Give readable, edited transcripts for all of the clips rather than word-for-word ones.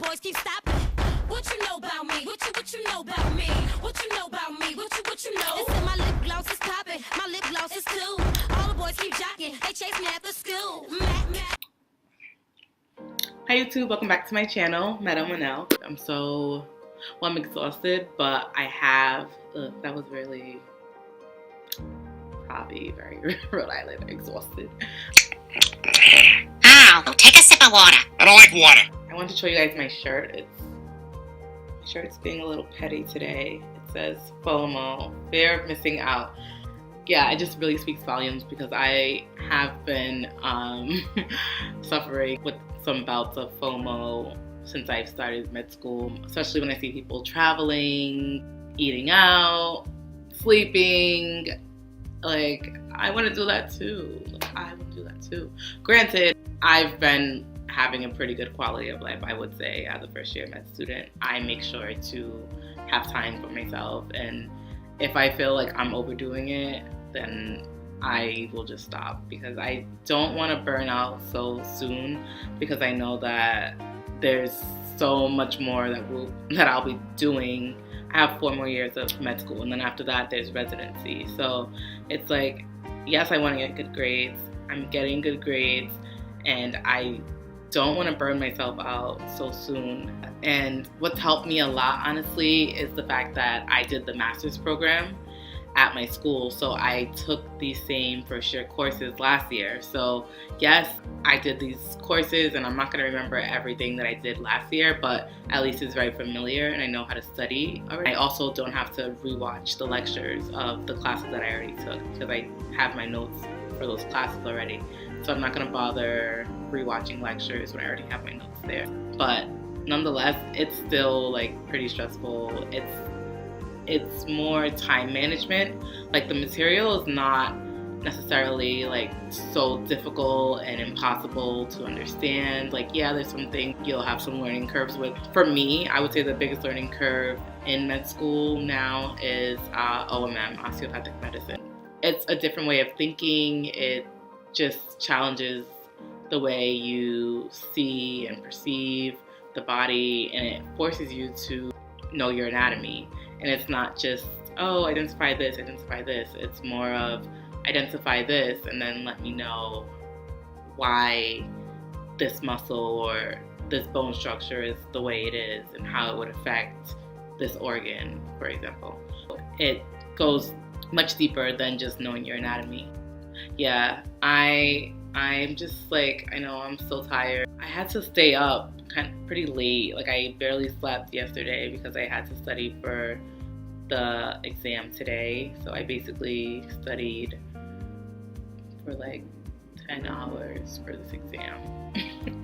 boys keep stopping. What you know about me? What you know about me? What you know about me? What you know? They said my lip gloss is popping. My lip gloss is too. All the boys keep jocking. They chase me after school. Hi YouTube, welcome back to my channel, Winnell. I'm exhausted, but I have, that was really probably very Rhode Island exhausted. Ow, take a sip of water. I don't like water. I want to show you guys my shirt. My shirt's being a little petty today. It says Fomo, fear of missing out. Yeah, it just really speaks volumes because I have been suffering with some bouts of FOMO since I've started med school, especially when I see people traveling, eating out, sleeping. Like, I want to do that too. Granted, I've been having a pretty good quality of life, I would say, as a first year med student. I make sure to have time for myself, and if I feel like I'm overdoing it, then I will just stop, because I don't want to burn out so soon, because I know that there's so much more that I'll be doing. I have 4 more years of med school, and then after that there's residency. So it's like, yes, I want to get good grades. I'm getting good grades, and I don't want to burn myself out so soon. And what's helped me a lot, honestly, is the fact that I did the master's program at my school. So I took these same first year courses last year. So yes, I did these courses, and I'm not going to remember everything that I did last year, but at least it's very familiar and I know how to study already. I also don't have to rewatch the lectures of the classes that I already took, because I have my notes for those classes already. So I'm not going to bother rewatching lectures when I already have my notes there. But nonetheless, it's still like pretty stressful. It's more time management. Like, the material is not necessarily like so difficult and impossible to understand. Like, yeah, there's something you'll have some learning curves with. For me, I would say the biggest learning curve in med school now is OMM, osteopathic medicine. It's a different way of thinking. It just challenges the way you see and perceive the body, and it forces you to know your anatomy. And it's not just, oh, identify this. It's more of, identify this, and then let me know why this muscle or this bone structure is the way it is, and how it would affect this organ, for example. It goes much deeper than just knowing your anatomy. Yeah, I'm just like, I know I'm so tired. I had to stay up pretty late. Like, I barely slept yesterday because I had to study for the exam today. So I basically studied for like 10 hours for this exam.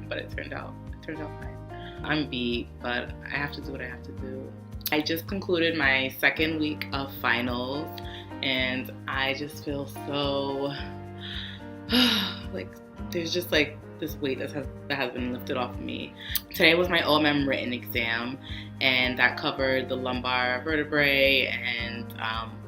But it turned out fine. I'm beat, but I have to do what I have to do. I just concluded my 2nd week of finals, and I just feel so like there's just like this weight that has been lifted off of me. Today was my OMM written exam, and that covered the lumbar vertebrae and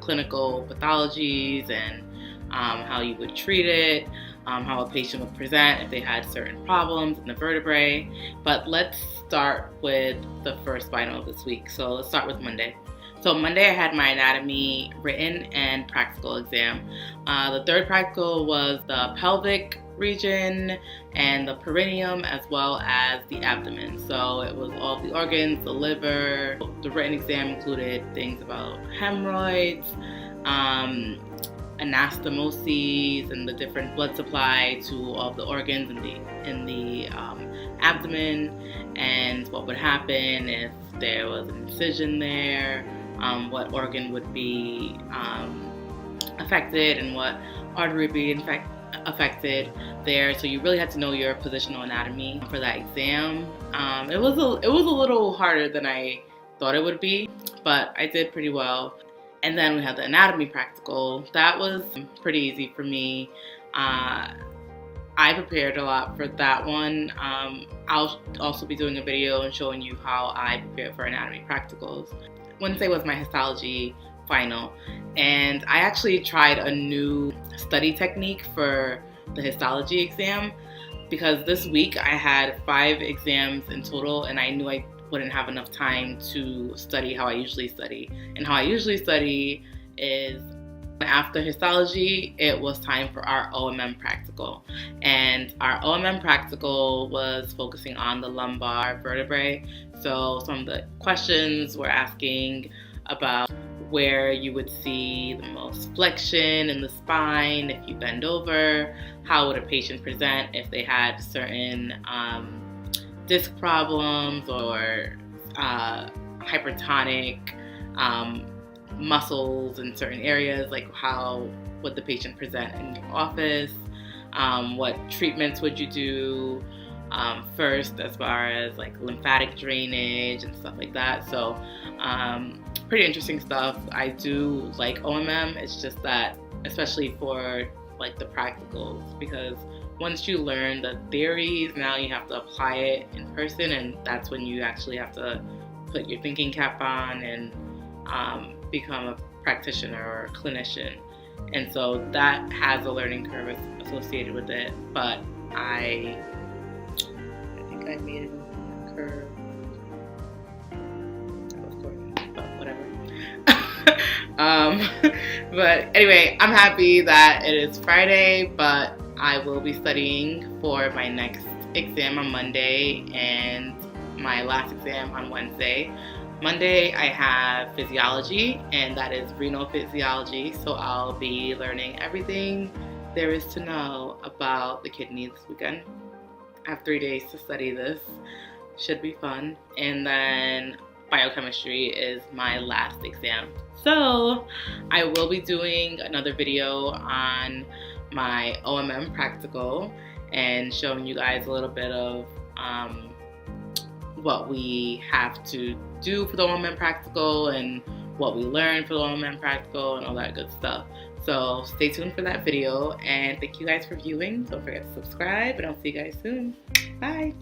clinical pathologies, and how you would treat it, how a patient would present if they had certain problems in the vertebrae. But let's start with the first final of this week. So let's start with Monday. So Monday I had my anatomy written and practical exam. The 3rd practical was the pelvic region and the perineum, as well as the abdomen. So it was all the organs, the liver. The written exam included things about hemorrhoids, anastomoses, and the different blood supply to all the organs in the abdomen, and what would happen if there was an incision there, what organ would be affected, and what artery would be affected there. So you really had to know your positional anatomy for that exam. It was a little harder than I thought it would be, but I did pretty well. And then we had the anatomy practical. That was pretty easy for me. I prepared a lot for that one. I'll also be doing a video and showing you how I prepared for anatomy practicals. Wednesday was my histology final, and I actually tried a new study technique for the histology exam. because this week I had 5 exams in total, and I knew I wouldn't have enough time to study how I usually study. And how I usually study is after histology, it was time for our OMM practical. And our OMM practical was focusing on the lumbar vertebrae. So some of the questions were asking about where you would see the most flexion in the spine if you bend over, how would a patient present if they had certain disc problems or hypertonic muscles in certain areas, like how would the patient present in your office, what treatments would you do first as far as like lymphatic drainage and stuff like that. So pretty interesting stuff. I do like OMM. It's just that, especially for like the practicals, because once you learn the theories, now you have to apply it in person, and that's when you actually have to put your thinking cap on and become a practitioner or a clinician. And so that has a learning curve associated with it, but I think I made it a curve. But whatever. But anyway, I'm happy that it is Friday, but I will be studying for my next exam on Monday and my last exam on Wednesday. Monday I have physiology, and that is renal physiology, so I'll be learning everything there is to know about the kidney this weekend. I have 3 days to study this. Should be fun. And then biochemistry is my last exam. So I will be doing another video on my OMM practical and showing you guys a little bit of what we have to do for the OMM practical and what we learned for the OMM practical and all that good stuff. So stay tuned for that video, and thank you guys for viewing. Don't forget to subscribe, and I'll see you guys soon. Bye.